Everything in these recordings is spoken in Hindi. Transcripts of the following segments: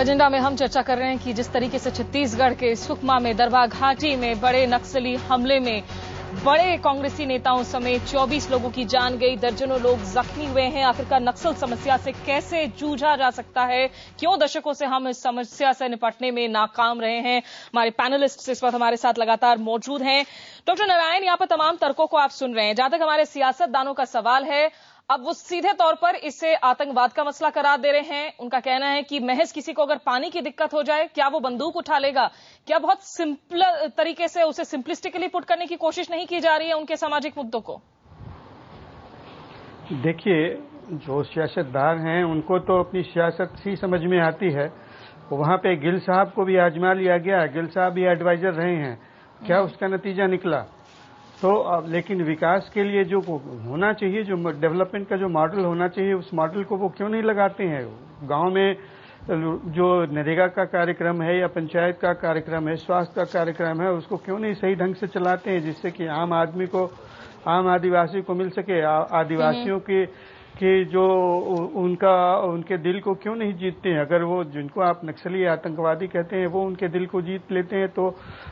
एजेंडा में हम चर्चा कर रहे हैं कि जिस तरीके से छत्तीसगढ़ के सुकमा में दरभा घाटी में बड़े नक्सली हमले में बड़े कांग्रेसी नेताओं समेत 24 लोगों की जान गई, दर्जनों लोग जख्मी हुए हैं। आखिरकार नक्सल समस्या से कैसे जूझा जा सकता है, क्यों दशकों से हम इस समस्या से निपटने में नाकाम रहे हैं। हमारे पैनलिस्ट इस वक्त हमारे साथ लगातार मौजूद हैं। डॉक्टर नारायण, यहां पर तमाम तर्कों को आप सुन रहे हैं। जहां तक हमारे सियासतदानों का सवाल है, अब वो सीधे तौर पर इसे आतंकवाद का मसला करार दे रहे हैं। उनका कहना है कि महज किसी को अगर पानी की दिक्कत हो जाए, क्या वो बंदूक उठा लेगा? क्या बहुत सिंपल तरीके से उसे सिंपलिस्टिकली पुट करने की कोशिश नहीं की जा रही है उनके सामाजिक मुद्दों को? देखिए, जो सियासतदान हैं उनको तो अपनी सियासत ही समझ में आती है। वहां पे गिल साहब को भी आजमा लिया गया, गिल साहब भी एडवाइजर रहे हैं, क्या उसका नतीजा निकला? तो लेकिन विकास के लिए जो होना चाहिए, जो डेवलपमेंट का जो मॉडल होना चाहिए, उस मॉडल को वो क्यों नहीं लगाते हैं? गांव में जो नरेगा का कार्यक्रम है या पंचायत का कार्यक्रम है, स्वास्थ्य का कार्यक्रम है, उसको क्यों नहीं सही ढंग से चलाते हैं, जिससे कि आम आदमी को, आम आदिवासी को मिल सके। आदिवासियों की जो उनके दिल को क्यों नहीं जीतते हैं? अगर वो जिनको आप नक्सली आतंकवादी कहते हैं वो उनके दिल को जीत लेते हैं तो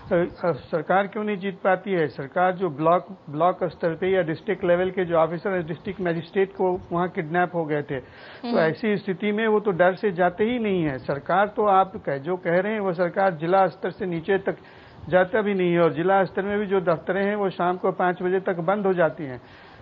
सरकार क्यों नहीं जीत पाती है? सरकार जो ब्लॉक स्तर पे या डिस्ट्रिक्ट लेवल के जो ऑफिसर डिस्ट्रिक्ट मजिस्ट्रेट को वहाँ किडनैप हो गए थे, तो ऐसी स्थिति में वो तो डर से जाते ही नहीं है। सरकार तो आप जो कह रहे हैं वो सरकार जिला स्तर से नीचे तक जाता भी नहीं है, और जिला स्तर में भी जो दफ्तरें हैं वो शाम को 5 बजे तक बंद हो जाती हैं।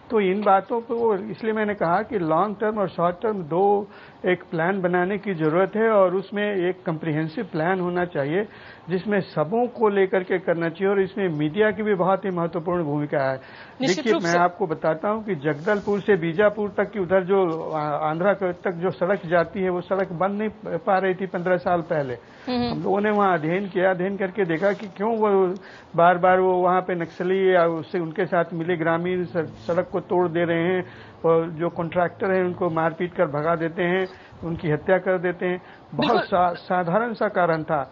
तो इन बातों को, इसलिए मैंने कहा कि लॉन्ग टर्म और शॉर्ट टर्म दो एक प्लान बनाने की जरूरत है, और उसमें एक कम्प्रिहेंसिव प्लान होना चाहिए जिसमें सबों को लेकर के करना चाहिए, और इसमें मीडिया की भी बहुत ही महत्वपूर्ण भूमिका है। देखिए, मैं आपको बताता हूं कि जगदलपुर से बीजापुर तक की उधर जो आंध्रा तक जो सड़क जाती है वो सड़क बंद नहीं पा रही थी 15 साल पहले। हम लोगों ने वहां अध्ययन किया, अध्ययन करके देखा कि क्यों वो बार बार वो वहां पे नक्सली या उससे उनके साथ मिले ग्रामीण सड़क को तोड़ दे रहे हैं, और जो कॉन्ट्रैक्टर हैं उनको मारपीट कर भगा देते हैं, उनकी हत्या कर देते हैं। बहुत साधारण सा कारण था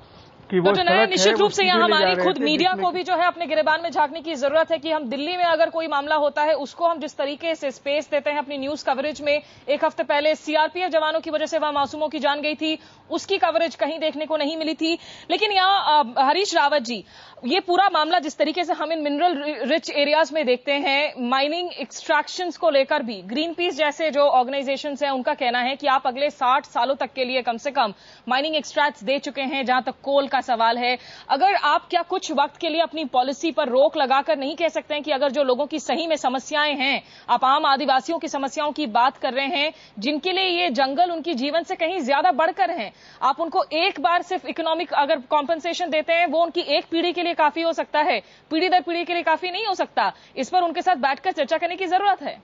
कि वो निश्चित रूप से यहाँ हमारी खुद मीडिया को भी जो है अपने गिरेबान में झांकने की जरूरत है कि हम दिल्ली में अगर कोई मामला होता है उसको हम जिस तरीके से स्पेस देते हैं अपनी न्यूज कवरेज में। एक हफ्ते पहले सीआरपीएफ जवानों की वजह से वहां मासूमों की जान गई थी, उसकी कवरेज कहीं देखने को नहीं मिली थी। लेकिन यहाँ हरीश रावत जी, ये पूरा मामला जिस तरीके से हम इन मिनरल रिच एरियाज में देखते हैं, माइनिंग एक्सट्रैक्शंस को लेकर भी ग्रीन पीस जैसे जो ऑर्गेनाइजेशंस हैं उनका कहना है कि आप अगले 60 सालों तक के लिए कम से कम माइनिंग एक्सट्रैक्ट्स दे चुके हैं। जहां तक कोल का सवाल है, अगर आप क्या कुछ वक्त के लिए अपनी पॉलिसी पर रोक लगाकर नहीं कह सकते हैं कि अगर जो लोगों की सही में समस्याएं हैं, आप आम आदिवासियों की समस्याओं की बात कर रहे हैं जिनके लिए ये जंगल उनकी जीवन से कहीं ज्यादा बढ़कर हैं, आप उनको एक बार सिर्फ इकोनॉमिक अगर कॉम्पेंसेशन देते हैं वो उनकी एक पीढ़ी के लिए काफी हो सकता है, पीढ़ी दर पीढ़ी के लिए काफी नहीं हो सकता। इस पर उनके साथ बैठकर चर्चा करने की जरूरत है।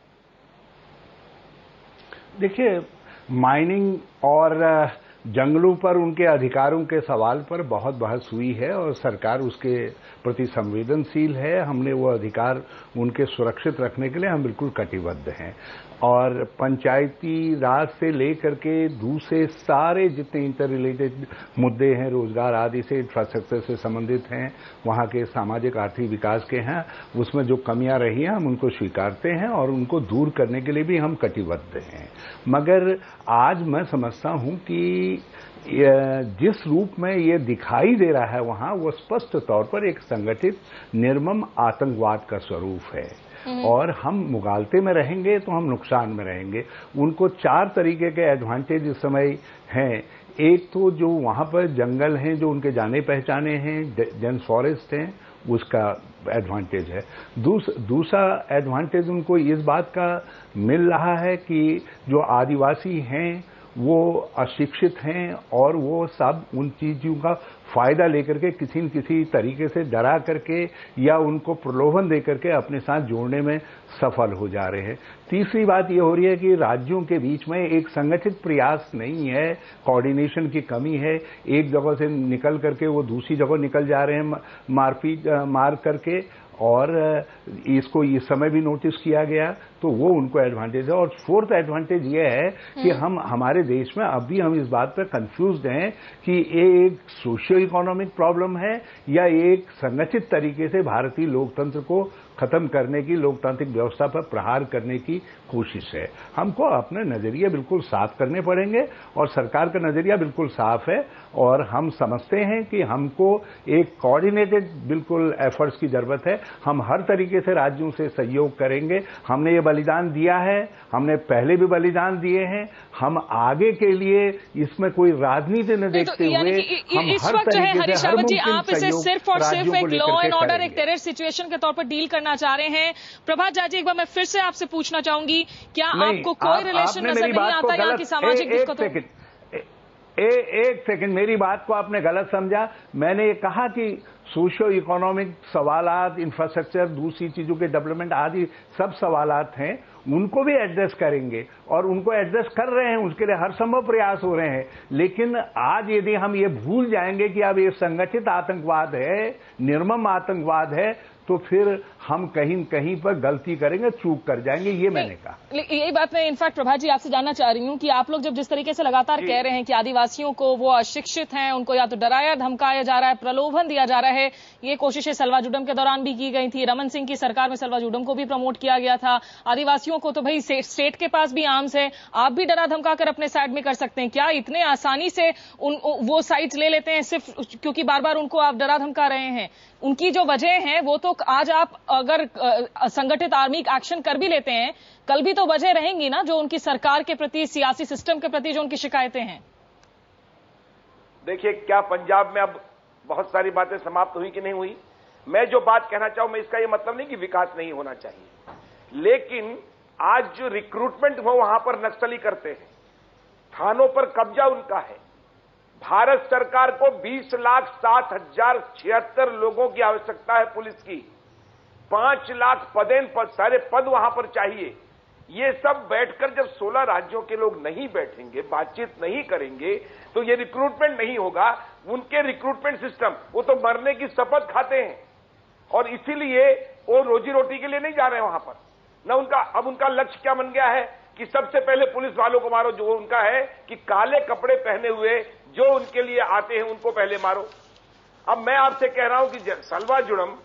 देखिए, माइनिंग और जंगलों पर उनके अधिकारों के सवाल पर बहुत बहस हुई है और सरकार उसके प्रति संवेदनशील है। हमने वो अधिकार उनके सुरक्षित रखने के लिए हम बिल्कुल कटिबद्ध हैं, और पंचायती राज से लेकर के दूसरे सारे जितने इंटर रिलेटेड मुद्दे हैं, रोजगार आदि से, इंफ्रास्ट्रक्चर से संबंधित हैं, वहां के सामाजिक आर्थिक विकास के हैं, उसमें जो कमियां रही हैं हम उनको स्वीकारते हैं और उनको दूर करने के लिए भी हम कटिबद्ध हैं। मगर आज मैं समझता हूं कि जिस रूप में ये दिखाई दे रहा है वहां, वो स्पष्ट तौर पर एक संगठित निर्मम आतंकवाद का स्वरूप है, और हम मुगालते में रहेंगे तो हम नुकसान में रहेंगे। उनको 4 तरीके के एडवांटेज इस समय हैं। एक तो जो वहां पर जंगल हैं, जो उनके जाने पहचाने हैं, डेंस फॉरेस्ट हैं, उसका एडवांटेज है। दूसरा एडवांटेज उनको इस बात का मिल रहा है कि जो आदिवासी हैं वो अशिक्षित हैं, और वो सब उन चीजों का फायदा लेकर के किसी न किसी तरीके से डरा करके या उनको प्रलोभन देकर के अपने साथ जोड़ने में सफल हो जा रहे हैं। तीसरी बात ये हो रही है कि राज्यों के बीच में एक संगठित प्रयास नहीं है, कोऑर्डिनेशन की कमी है। एक जगह से निकल करके वो दूसरी जगह निकल जा रहे हैं मार करके, और इसको इस समय भी नोटिस किया गया। तो वो उनको एडवांटेज है। और फोर्थ एडवांटेज ये है कि हम हमारे देश में अभी हम इस बात पर कंफ्यूज्ड हैं कि ये एक सोशियो इकोनॉमिक प्रॉब्लम है या एक संगठित तरीके से भारतीय लोकतंत्र को खत्म करने की, लोकतांत्रिक व्यवस्था पर प्रहार करने की कोशिश है। हमको अपने नजरिए बिल्कुल साफ करने पड़ेंगे और सरकार का नजरिया बिल्कुल साफ है और हम समझते हैं कि हमको एक कोऑर्डिनेटेड बिल्कुल एफर्ट्स की जरूरत है। हम हर तरीके से राज्यों से सहयोग करेंगे। हमने ये बलिदान दिया है, हमने पहले भी बलिदान दिए हैं। हम आगे के लिए इसमें कोई राजनीति न देखते हुए हम इस वक्त जो है हरीश रावत जी, आप इसे सिर्फ और सिर्फ एक लॉ एंड ऑर्डर, एक टेरर सिचुएशन के तौर पर डील करना चाह रहे हैं। प्रभात झा जी, एक बार मैं फिर से आपसे पूछना चाहूंगी, क्या आपको कोई रिलेशन नजर नहीं आता यहाँ की सामाजिक दिक्कतों? एक सेकंड, मेरी बात को आपने गलत समझा। मैंने ये कहा कि सोशियो इकोनॉमिक सवालात, इंफ्रास्ट्रक्चर, दूसरी चीजों के डेवलपमेंट आदि सब सवालात हैं, उनको भी एड्रेस करेंगे और उनको एड्रेस कर रहे हैं, उसके लिए हर संभव प्रयास हो रहे हैं। लेकिन आज यदि हम ये भूल जाएंगे कि अब ये संगठित आतंकवाद है, निर्मम आतंकवाद है, तो फिर हम कहीं कहीं पर गलती करेंगे, चूक कर जाएंगे। ये मैंने कहा। यही बात मैं इनफैक्ट प्रभात जी आपसे जानना चाह रही हूं कि आप लोग जब जिस तरीके से लगातार कह रहे हैं कि आदिवासियों को, वो अशिक्षित हैं, उनको या तो डराया धमकाया जा रहा है, प्रलोभन दिया जा रहा है, ये कोशिशें सल्वाजुडम के दौरान भी की गई थी। रमन सिंह की सरकार में सल्वाजुडम को भी प्रमोट किया गया था। आदिवासियों को तो भाई स्टेट के पास भी आर्म्स है, आप भी डरा धमका कर अपने साइड में कर सकते हैं। क्या इतने आसानी से वो साइड्स ले लेते हैं सिर्फ क्योंकि बार बार उनको आप डरा धमका रहे हैं? उनकी जो वजह है वो तो आज आप अगर संगठित आर्मी एक्शन कर भी लेते हैं, कल भी तो वजह रहेंगी ना, जो उनकी सरकार के प्रति, सियासी सिस्टम के प्रति जो उनकी शिकायतें हैं। देखिए, क्या पंजाब में अब बहुत सारी बातें समाप्त हुई कि नहीं हुई? मैं जो बात कहना चाहूं, मैं इसका यह मतलब नहीं कि विकास नहीं होना चाहिए, लेकिन आज जो रिक्रूटमेंट वो वहां पर नक्सली करते हैं, थानों पर कब्जा उनका है। भारत सरकार को 20,07,076 लोगों की आवश्यकता है पुलिस की। 5 लाख सारे पद वहां पर चाहिए। ये सब बैठकर जब 16 राज्यों के लोग नहीं बैठेंगे, बातचीत नहीं करेंगे, तो ये रिक्रूटमेंट नहीं होगा। उनके रिक्रूटमेंट सिस्टम, वो तो मरने की शपथ खाते हैं और इसीलिए वो रोजी रोटी के लिए नहीं जा रहे हैं वहां पर ना। अब उनका लक्ष्य क्या बन गया है कि सबसे पहले पुलिस वालों को मारो। जो उनका है कि काले कपड़े पहने हुए जो उनके लिए आते हैं उनको पहले मारो। अब मैं आपसे कह रहा हूं कि सल्वाजुडम,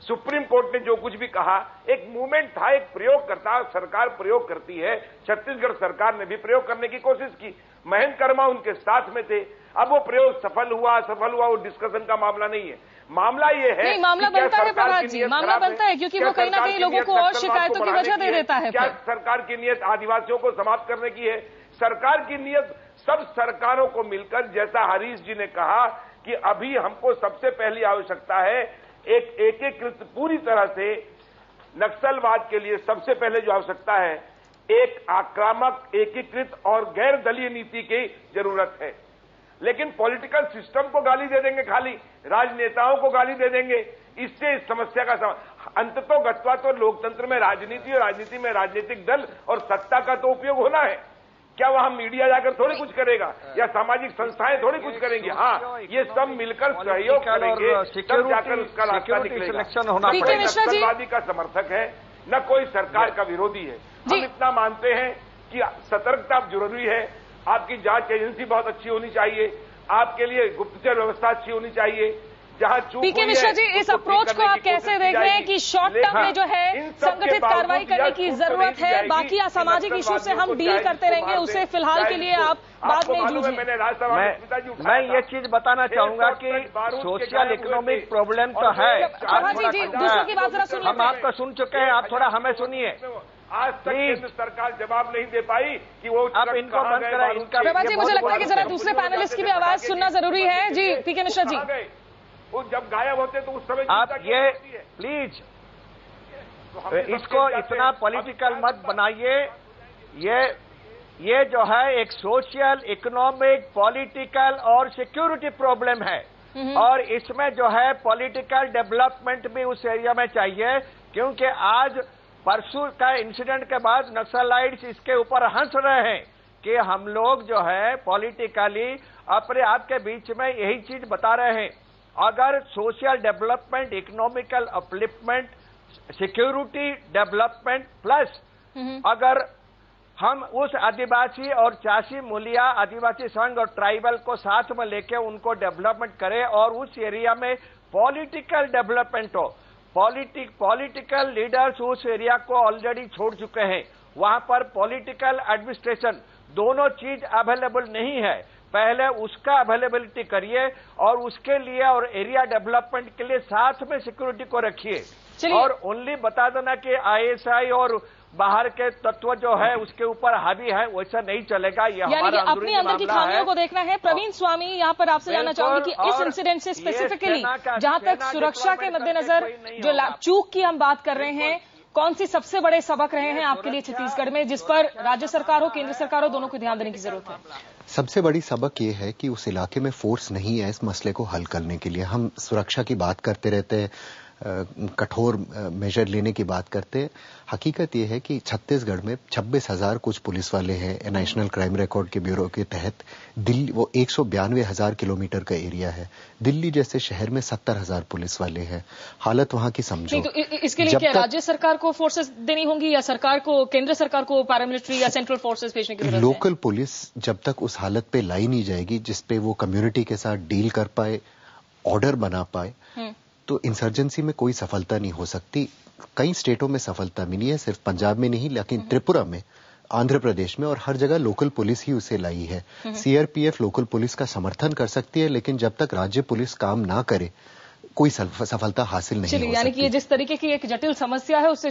सुप्रीम कोर्ट ने जो कुछ भी कहा, एक मूवमेंट था, एक प्रयोग करता, सरकार प्रयोग करती है। छत्तीसगढ़ सरकार ने भी प्रयोग करने की कोशिश की, महेंद्र कर्मा उनके साथ में थे। अब वो प्रयोग सफल हुआ, वो डिस्कशन का मामला नहीं है। मामला ये है, नहीं, मामला बनता है प्रभात जी, मामला बनता है क्योंकि वो कहीं ना कहीं लोगों को और शिकायतों की वजह दे देता है। क्या सरकार की नीयत आदिवासियों को समाप्त करने की है? सरकार की नीयत सब सरकारों को मिलकर, जैसा हरीश जी ने कहा कि अभी हमको सबसे पहली आवश्यकता है एक एकीकृत, पूरी तरह से नक्सलवाद के लिए सबसे पहले जो आवश्यकता है, एक आक्रामक, एकीकृत और गैर दलीय नीति की जरूरत है। लेकिन पॉलिटिकल सिस्टम को गाली दे देंगे, खाली राजनेताओं को गाली दे देंगे, इससे इस समस्या का अंततोगत्वा तो लोकतंत्र में राजनीति और राजनीति में राजनीतिक दल और सत्ता का तो उपयोग होना है। क्या वहां मीडिया जाकर थोड़ी कुछ करेगा या सामाजिक संस्थाएं थोड़ी कुछ करेंगी? हाँ, ये सब मिलकर सहयोग करेंगे, तब जाकर उसका रास्ता निकलेगा। नक्सलवादी का समर्थक है, न कोई सरकार का विरोधी है। हम इतना मानते हैं कि सतर्कता जरूरी है। आपकी जांच एजेंसी बहुत अच्छी होनी चाहिए, आपके लिए गुप्तचर व्यवस्था अच्छी होनी चाहिए। जहां चूक पीके मिश्रा जी, इस अप्रोच को आप कैसे देख रहे हैं कि शॉर्ट टर्म में जो है संगठित कार्रवाई करने की जरूरत है, बाकी सामाजिक इश्यू से हम डील करते रहेंगे, उसे फिलहाल के लिए आप बाद में जूझें। मैं ये चीज बताना चाहूंगा कि सोशल इकोनॉमिक प्रॉब्लम तो है। जी, दूसरों की बात जरा सुनिए। हम आपको सुन चुके हैं, आप थोड़ा हमें सुनिए। आज तक केंद्र सरकार जवाब नहीं दे पाई कि वो आप इनको बंद कराएं। प्रभात जी, मुझे लगता है कि जरा दूसरे पैनलिस्ट की भी आवाज सुनना जरूरी है। जी, पीके मिश्रा जी, वो जब गायब होते तो उस समय आप ये प्लीज इसको इतना पॉलिटिकल मत बनाइए। ये जो है एक सोशल, इकोनॉमिक, पॉलिटिकल और सिक्योरिटी प्रॉब्लम है और इसमें जो है पॉलिटिकल डेवलपमेंट भी उस एरिया में चाहिए, क्योंकि आज परसों का इंसिडेंट के बाद नक्सलाइट्स इसके ऊपर हंस रहे हैं कि हम लोग जो है पॉलिटिकली अपने आप के बीच में यही चीज बता रहे हैं। अगर social development, economical upliftment, security development plus अगर हम उस आदिवासी और चासी मूलिया आदिवासी संघ और ट्राइबल को साथ में लेके उनको डेवलपमेंट करें और उस एरिया में पॉलिटिकल डेवलपमेंट हो। पॉलिटिकल लीडर्स उस एरिया को ऑलरेडी छोड़ चुके हैं, वहां पर पॉलिटिकल एडमिनिस्ट्रेशन दोनों चीज अवेलेबल नहीं है। पहले उसका अवेलेबिलिटी करिए और उसके लिए और एरिया डेवलपमेंट के लिए साथ में सिक्योरिटी को रखिए और ओनली बता देना कि आईएसआई और बाहर के तत्व जो है उसके ऊपर हावी है, वैसा नहीं चलेगा। ये हमारा अपने अंदर की खामियों को देखना है। प्रवीण स्वामी, यहाँ पर आपसे जानना चाहूंगी कि इस इंसिडेंट से स्पेसिफिकली जहां तक सुरक्षा के मद्देनजर जो चूक की हम बात कर रहे हैं, कौन सी सबसे बड़े सबक रहे हैं आपके लिए छत्तीसगढ़ में, जिस पर राज्य सरकार हो केंद्र सरकार हो दोनों को ध्यान देने की जरूरत है? सबसे बड़ी सबक ये है कि उस इलाके में फोर्स नहीं है इस मसले को हल करने के लिए। हम सुरक्षा की बात करते रहते हैं, कठोर मेजर लेने की बात करते हैं। हकीकत यह है कि छत्तीसगढ़ में 26,000 कुछ पुलिस वाले हैं। नेशनल क्राइम रिकॉर्ड के ब्यूरो के तहत दिल्ली वो 192,000 किलोमीटर का एरिया है। दिल्ली जैसे शहर में 70,000 पुलिस वाले हैं। हालत वहां की समझो। तो इसके लिए क्या राज्य सरकार को फोर्सेस देनी होंगी या सरकार को, केंद्र सरकार को पैरामिलिट्री या सेंट्रल फोर्सेस भेजने की जरूरत है? लोकल पुलिस जब तक उस हालत पे लाई नहीं जाएगी जिसपे वो कम्युनिटी के साथ डील कर पाए, ऑर्डर बना पाए, तो इंसर्जेंसी में कोई सफलता नहीं हो सकती। कई स्टेटों में सफलता मिली है, सिर्फ पंजाब में नहीं, लेकिन त्रिपुरा में, आंध्र प्रदेश में और हर जगह लोकल पुलिस ही उसे लाई है। सीआरपीएफ लोकल पुलिस का समर्थन कर सकती है, लेकिन जब तक राज्य पुलिस काम ना करे कोई सफलता हासिल नहीं हो सकती। यानी कि ये जिस तरीके की एक जटिल समस्या है उससे